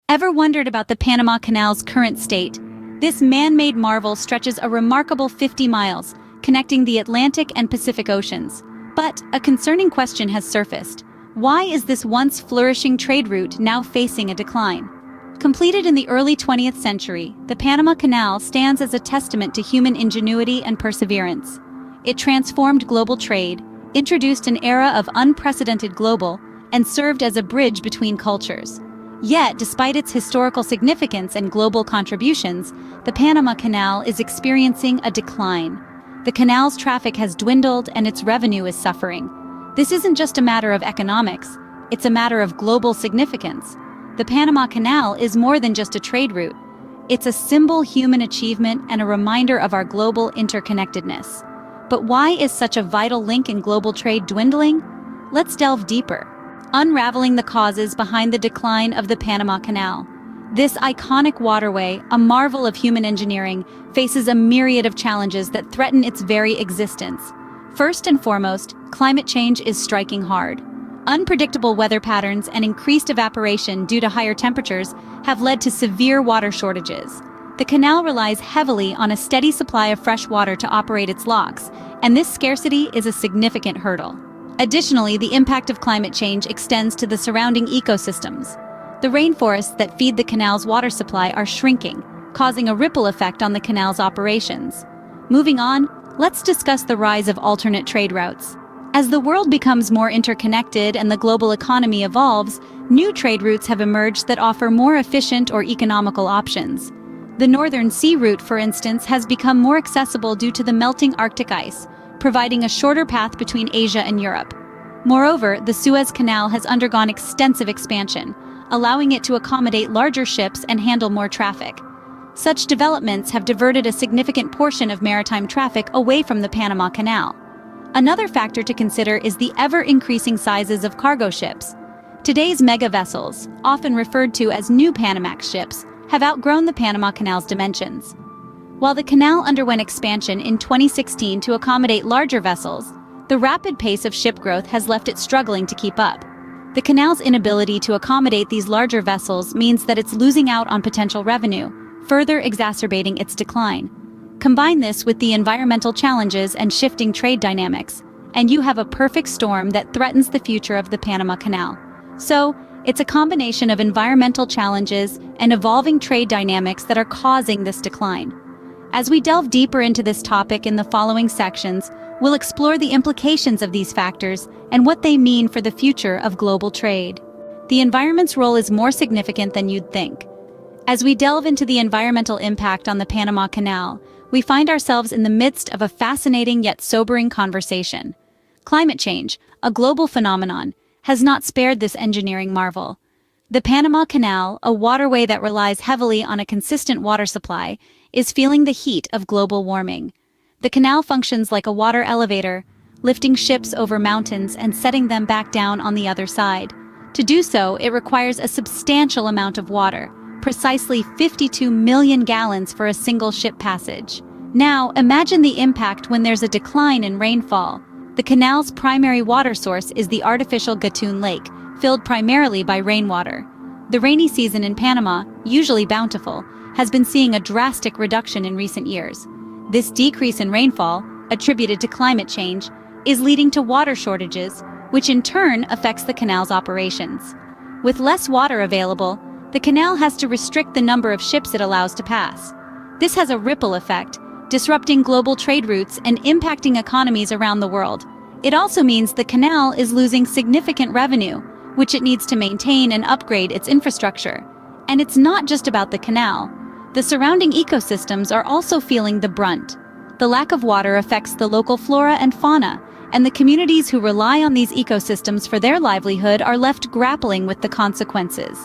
Ever wondered about the Panama Canal's current state? This man-made marvel stretches a remarkable 50 miles, connecting the Atlantic and Pacific Oceans. But a concerning question has surfaced. Why is this once flourishing trade route now facing a decline? Completed in the early 20th century, the Panama Canal stands as a testament to human ingenuity and perseverance. It transformed global trade, introduced an era of unprecedented global, and served as a bridge between cultures. Yet, despite its historical significance and global contributions, the Panama Canal is experiencing a decline. The canal's traffic has dwindled and its revenue is suffering. This isn't just a matter of economics, it's a matter of global significance. The Panama Canal is more than just a trade route. It's a symbol of human achievement and a reminder of our global interconnectedness. But why is such a vital link in global trade dwindling? Let's delve deeper, unraveling the causes behind the decline of the Panama Canal. This iconic waterway, a marvel of human engineering, faces a myriad of challenges that threaten its very existence. First and foremost, climate change is striking hard. Unpredictable weather patterns and increased evaporation due to higher temperatures have led to severe water shortages. The canal relies heavily on a steady supply of fresh water to operate its locks, and this scarcity is a significant hurdle. Additionally, the impact of climate change extends to the surrounding ecosystems. The rainforests that feed the canal's water supply are shrinking, causing a ripple effect on the canal's operations. Moving on, let's discuss the rise of alternate trade routes. As the world becomes more interconnected and the global economy evolves, new trade routes have emerged that offer more efficient or economical options. The Northern Sea Route, for instance, has become more accessible due to the melting Arctic ice, providing a shorter path between Asia and Europe. Moreover, the Suez Canal has undergone extensive expansion, allowing it to accommodate larger ships and handle more traffic. Such developments have diverted a significant portion of maritime traffic away from the Panama Canal. Another factor to consider is the ever-increasing sizes of cargo ships. Today's mega vessels, often referred to as new Panamax ships, have outgrown the Panama Canal's dimensions. While the canal underwent expansion in 2016 to accommodate larger vessels, the rapid pace of ship growth has left it struggling to keep up. The canal's inability to accommodate these larger vessels means that it's losing out on potential revenue, further exacerbating its decline. Combine this with the environmental challenges and shifting trade dynamics, and you have a perfect storm that threatens the future of the Panama Canal. So, it's a combination of environmental challenges and evolving trade dynamics that are causing this decline. As we delve deeper into this topic in the following sections, we'll explore the implications of these factors and what they mean for the future of global trade. The environment's role is more significant than you'd think. As we delve into the environmental impact on the Panama Canal, we find ourselves in the midst of a fascinating yet sobering conversation. Climate change, a global phenomenon, has not spared this engineering marvel. The Panama Canal, a waterway that relies heavily on a consistent water supply, is feeling the heat of global warming. The canal functions like a water elevator, lifting ships over mountains and setting them back down on the other side. To do so, it requires a substantial amount of water, precisely 52 million gallons for a single ship passage. Now, imagine the impact when there's a decline in rainfall. The canal's primary water source is the artificial Gatun Lake, filled primarily by rainwater. The rainy season in Panama, usually bountiful, has been seeing a drastic reduction in recent years. This decrease in rainfall, attributed to climate change, is leading to water shortages, which in turn affects the canal's operations. With less water available, the canal has to restrict the number of ships it allows to pass. This has a ripple effect, disrupting global trade routes and impacting economies around the world. It also means the canal is losing significant revenue, which it needs to maintain and upgrade its infrastructure. And it's not just about the canal. The surrounding ecosystems are also feeling the brunt. The lack of water affects the local flora and fauna, and the communities who rely on these ecosystems for their livelihood are left grappling with the consequences.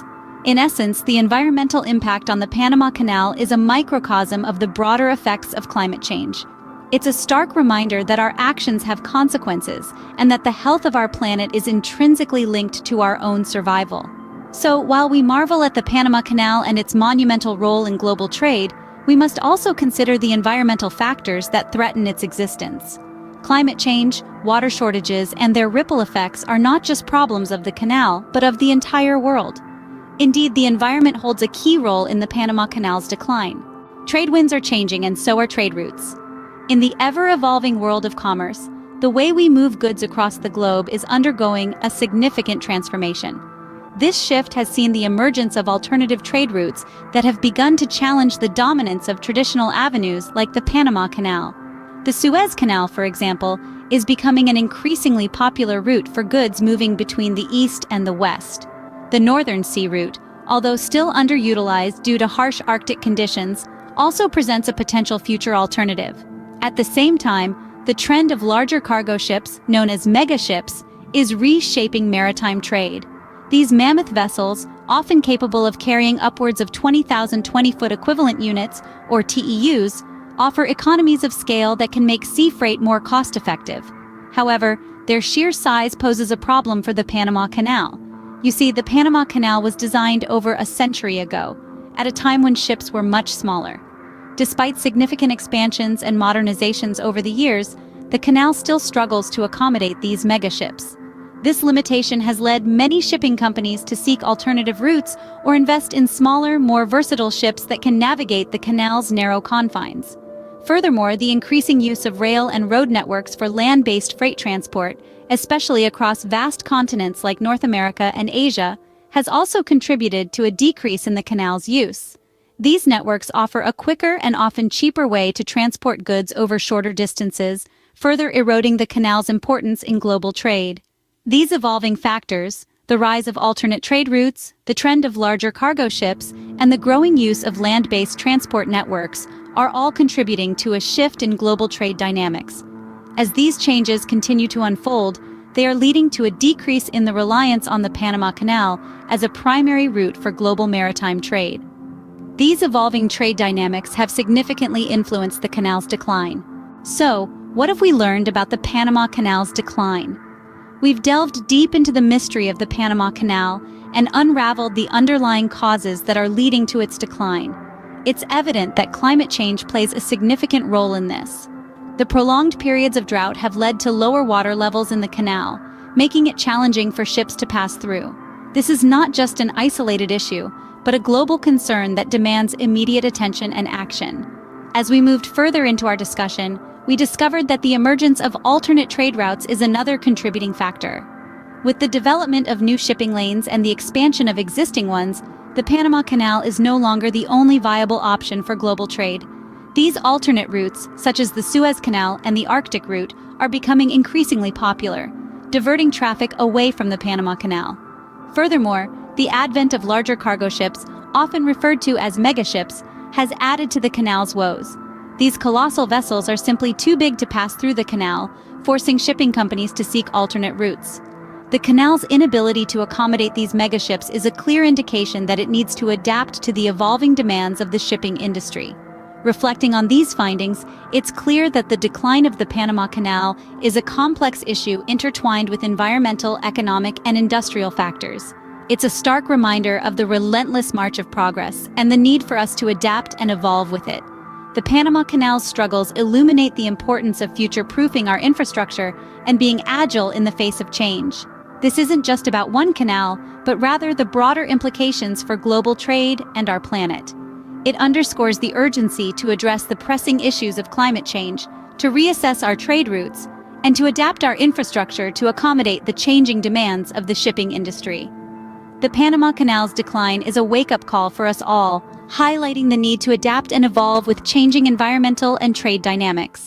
In essence, the environmental impact on the Panama Canal is a microcosm of the broader effects of climate change. It's a stark reminder that our actions have consequences, and that the health of our planet is intrinsically linked to our own survival. So, while we marvel at the Panama Canal and its monumental role in global trade, we must also consider the environmental factors that threaten its existence. Climate change, water shortages, and their ripple effects are not just problems of the canal, but of the entire world. Indeed, the environment holds a key role in the Panama Canal's decline. Trade winds are changing and so are trade routes. In the ever-evolving world of commerce, the way we move goods across the globe is undergoing a significant transformation. This shift has seen the emergence of alternative trade routes that have begun to challenge the dominance of traditional avenues like the Panama Canal. The Suez Canal, for example, is becoming an increasingly popular route for goods moving between the East and the West. The Northern Sea Route, although still underutilized due to harsh Arctic conditions, also presents a potential future alternative. At the same time, the trend of larger cargo ships, known as megaships, is reshaping maritime trade. These mammoth vessels, often capable of carrying upwards of 20,000 20-foot equivalent units, or TEUs, offer economies of scale that can make sea freight more cost-effective. However, their sheer size poses a problem for the Panama Canal. You see, the Panama Canal was designed over a century ago, at a time when ships were much smaller. Despite significant expansions and modernizations over the years, the canal still struggles to accommodate these megaships. This limitation has led many shipping companies to seek alternative routes or invest in smaller, more versatile ships that can navigate the canal's narrow confines. Furthermore, the increasing use of rail and road networks for land-based freight transport, especially across vast continents like North America and Asia, has also contributed to a decrease in the canal's use. These networks offer a quicker and often cheaper way to transport goods over shorter distances, further eroding the canal's importance in global trade. These evolving factors, the rise of alternate trade routes, the trend of larger cargo ships, and the growing use of land-based transport networks, are all contributing to a shift in global trade dynamics. As these changes continue to unfold, they are leading to a decrease in the reliance on the Panama Canal as a primary route for global maritime trade. These evolving trade dynamics have significantly influenced the canal's decline. So, what have we learned about the Panama Canal's decline? We've delved deep into the mystery of the Panama Canal and unraveled the underlying causes that are leading to its decline. It's evident that climate change plays a significant role in this. The prolonged periods of drought have led to lower water levels in the canal, making it challenging for ships to pass through. This is not just an isolated issue, but a global concern that demands immediate attention and action. As we moved further into our discussion, we discovered that the emergence of alternate trade routes is another contributing factor. With the development of new shipping lanes and the expansion of existing ones, the Panama Canal is no longer the only viable option for global trade. These alternate routes, such as the Suez Canal and the Arctic route, are becoming increasingly popular, diverting traffic away from the Panama Canal. Furthermore, the advent of larger cargo ships, often referred to as megaships, has added to the canal's woes. These colossal vessels are simply too big to pass through the canal, forcing shipping companies to seek alternate routes. The canal's inability to accommodate these megaships is a clear indication that it needs to adapt to the evolving demands of the shipping industry. Reflecting on these findings, it's clear that the decline of the Panama Canal is a complex issue intertwined with environmental, economic, and industrial factors. It's a stark reminder of the relentless march of progress and the need for us to adapt and evolve with it. The Panama Canal's struggles illuminate the importance of future-proofing our infrastructure and being agile in the face of change. This isn't just about one canal, but rather the broader implications for global trade and our planet. It underscores the urgency to address the pressing issues of climate change, to reassess our trade routes, and to adapt our infrastructure to accommodate the changing demands of the shipping industry. The Panama Canal's decline is a wake-up call for us all, highlighting the need to adapt and evolve with changing environmental and trade dynamics.